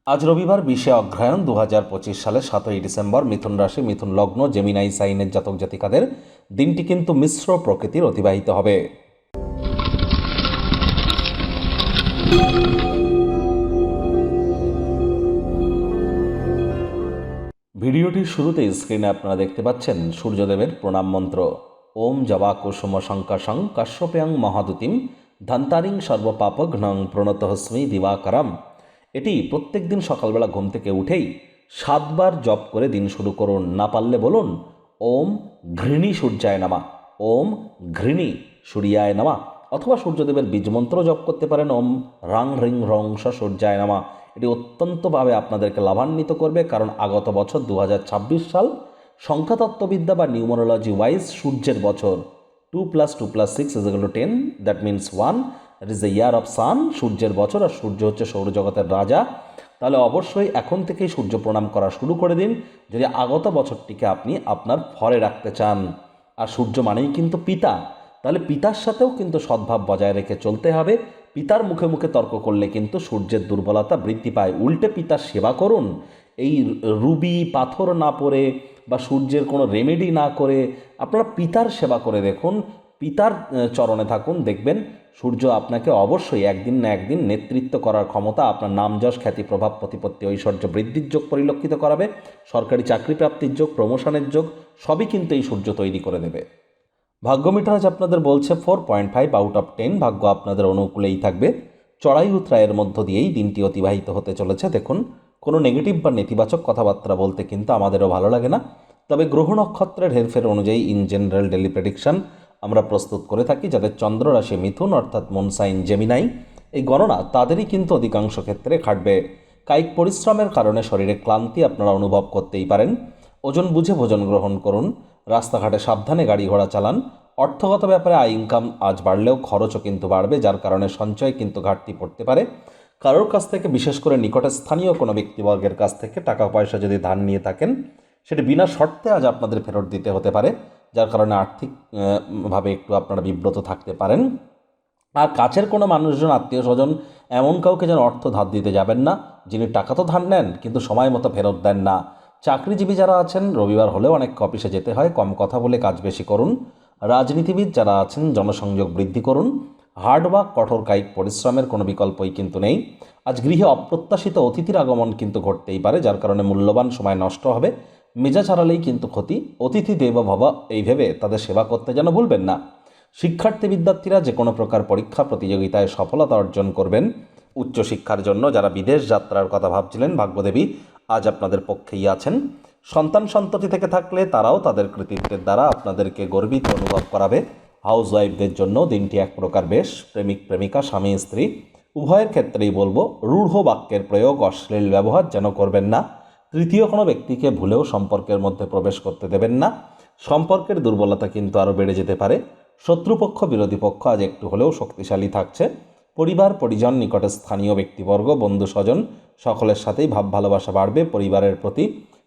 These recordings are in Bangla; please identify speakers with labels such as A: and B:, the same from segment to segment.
A: আজ রবিবার 20শে অগ্রহায়ণ 2025 সালের 7ই ডিসেম্বর। মিথুন রাশি, মিথুন লগ্ন, জেমিনাই সাইনের জাতক জাতিকাদের দিনটি কিন্তু মিশ্র প্রকৃতির অতিবাহিত হবে। ভিডিওটির শুরুতেই স্ক্রিনে আপনারা দেখতে পাচ্ছেন সূর্যদেবের প্রণাম মন্ত্র। ওম জবা কুসুম শঙ্কাশং কাশ্যপেয়ং মহাদুতিম ধন্তারিং সর্বপাপঘ্নং প্রণতহস্মি দিবাকরম। এটি প্রত্যেক দিন সকালবেলা ঘুম থেকে উঠেই 7 বার জপ করে দিন শুরু করুন। না পারলে বলুন ওম ঘৃণী সূর্যায় নামা, ওম ঘৃণী সূর্যায় নামা, অথবা সূর্যদেবের বীজমন্ত্র জপ করতে পারেন ওম রাং হ্রিং রং স সূর্যায় নামা। এটি অত্যন্তভাবে আপনাদেরকে লাভান্বিত করবে, কারণ আগত বছর 2026 সাল সংখ্যাতত্ত্ববিদ্যা বা নিউমারোলজি ওয়াইজ সূর্যের বছর। 2 + 2 + 6 = 10, that means 1। It is the year of sun, সূর্যের বছর, আর সূর্য হচ্ছে সৌরজগতের রাজা। তাহলে অবশ্যই এখন থেকেই সূর্য প্রণাম করা শুরু করে দিন যদি আগত বছরটিকে আপনি আপনার ফরে রাখতে চান। আর সূর্য মানেই কিন্তু পিতা, তাহলে পিতার সাথেও কিন্তু সদ্ভাব বজায় রেখে চলতে হবে। পিতার মুখে মুখে তর্ক করলে কিন্তু সূর্যের দুর্বলতা বৃদ্ধি পায়। উল্টে পিতার সেবা করুন। এই রুবি পাথর না পরে বা সূর্যের কোনো রেমেডি না করে আপনারা পিতার সেবা করে দেখুন, পিতার চরণে থাকুন, দেখবেন সূর্য আপনাকে অবশ্যই একদিন না একদিন নেতৃত্ব করার ক্ষমতা, আপনার নাম যশ খ্যাতি প্রভাব প্রতিপত্তি ঐশ্বর্য বৃদ্ধির যোগ পরিলক্ষিত করাবে। সরকারি চাকরি প্রাপ্তির যোগ, প্রমোশনের যোগ সবই কিন্তু এই সূর্য তৈরি করে দেবে। ভাগ্য মিটার আজ আপনাদের বলছে 4.5 আউট অফ 10। ভাগ্য আপনাদের অনুকূলেই থাকবে। চড়াই উতরাইয়ের মধ্য দিয়েই দিনটি অতিবাহিত হতে চলেছে। দেখুন, কোনো নেগেটিভ বা নেতিবাচক কথাবার্তা বলতে কিন্তু আমাদেরও ভালো লাগে না, তবে গ্রহ নক্ষত্রের হেরফের অনুযায়ী ইন জেনারেল ডেলি প্রেডিকশন আমরা প্রস্তুত করে থাকি। যাদের চন্দ্র রাশি মিথুন অর্থাৎ মুন সাইন জেমিনাই, এই গণনা তাদেরই কিন্তু অধিকাংশ ক্ষেত্রে খাটবে। কায়িক পরিশ্রমের কারণে শরীরে ক্লান্তি আপনারা অনুভব করতেই পারেন। ওজন বুঝে ভোজন গ্রহণ করুন। রাস্তাঘাটে সাবধানে গাড়ি ঘোড়া চালান। অর্থগত ব্যাপারে আয় ইনকাম আজ বাড়লেও খরচও কিন্তু বাড়বে, যার কারণে সঞ্চয় কিন্তু ঘাটতি পড়তে পারে। কারোর কাছ থেকে, বিশেষ করে নিকটে স্থানীয় কোনো ব্যক্তিবর্গের কাছ থেকে টাকা পয়সা যদি ধার নিয়ে থাকেন, সেটি বিনা শর্তে আজ আপনাদের ফেরত দিতে হতে পারে, যার কারণে আর্থিক ভাবে একটু আপনারা বিব্রত থাকতে পারেন। আর কাছের কোনো মানুষজন, আত্মীয় স্বজন, এমন কাউকে যেন অর্থ ধার দিতে যাবেন না যিনি টাকা তো ধার নেন কিন্তু সময় মতো ফেরত দেন না। চাকরিজীবী যারা আছেন, রবিবার হলেও অনেক অফিসে যেতে হয়, কম কথা বলে কাজ বেশি করুন। রাজনীতিবিদ যারা আছেন, জনসংযোগ বৃদ্ধি করুন। হার্ডওয়ার্ক, কঠোর কায়িক পরিশ্রমের কোনো বিকল্পই কিন্তু নেই। আজ গৃহে অপ্রত্যাশিত অতিথির আগমন কিন্তু ঘটতেই পারে, যার কারণে মূল্যবান সময় নষ্ট হবে। মেজাজ হারালেই কিন্তু ক্ষতি। অতিথি দেব ভব এই ভেবে তাদের সেবা করতে যেন ভুলবেন না। শিক্ষার্থী বিদ্যার্থীরা যে কোনো প্রকার পরীক্ষা প্রতিযোগিতায় সফলতা অর্জন করবেন। উচ্চশিক্ষার জন্য যারা বিদেশ যাত্রার কথা ভাবছিলেন, ভাগ্যদেবী আজ আপনাদের পক্ষেই আছেন। সন্তান সন্ততি থেকে থাকলে তারাও তাদের কৃতিত্বের দ্বারা আপনাদেরকে গর্বিত অনুভব করাবে। হাউস ওয়াইফদের জন্য দিনটি এক প্রকার বেশ। প্রেমিক প্রেমিকা, স্বামী স্ত্রী উভয়ের ক্ষেত্রেই বলবো রূঢ় বাক্যের প্রয়োগ, অশ্লীল ব্যবহার যেন করবেন না। তৃতীয় কোনো ব্যক্তিকে ভুলেও সম্পর্কের মধ্যে প্রবেশ করতে দেবেন না। সম্পর্কের দুর্বলতা কিন্তু আরও বেড়ে যেতে পারে। শত্রুপক্ষ, বিরোধী পক্ষ আজ একটু হলেও শক্তিশালী থাকছে। পরিবার পরিজন, নিকটে স্থানীয় ব্যক্তিবর্গ, বন্ধু স্বজন সকলের সাথেই ভাব ভালোবাসা বাড়বে। পরিবারের প্রতি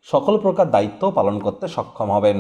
A: সকল প্রকার দায়িত্ব পালন করতে সক্ষম হবেন।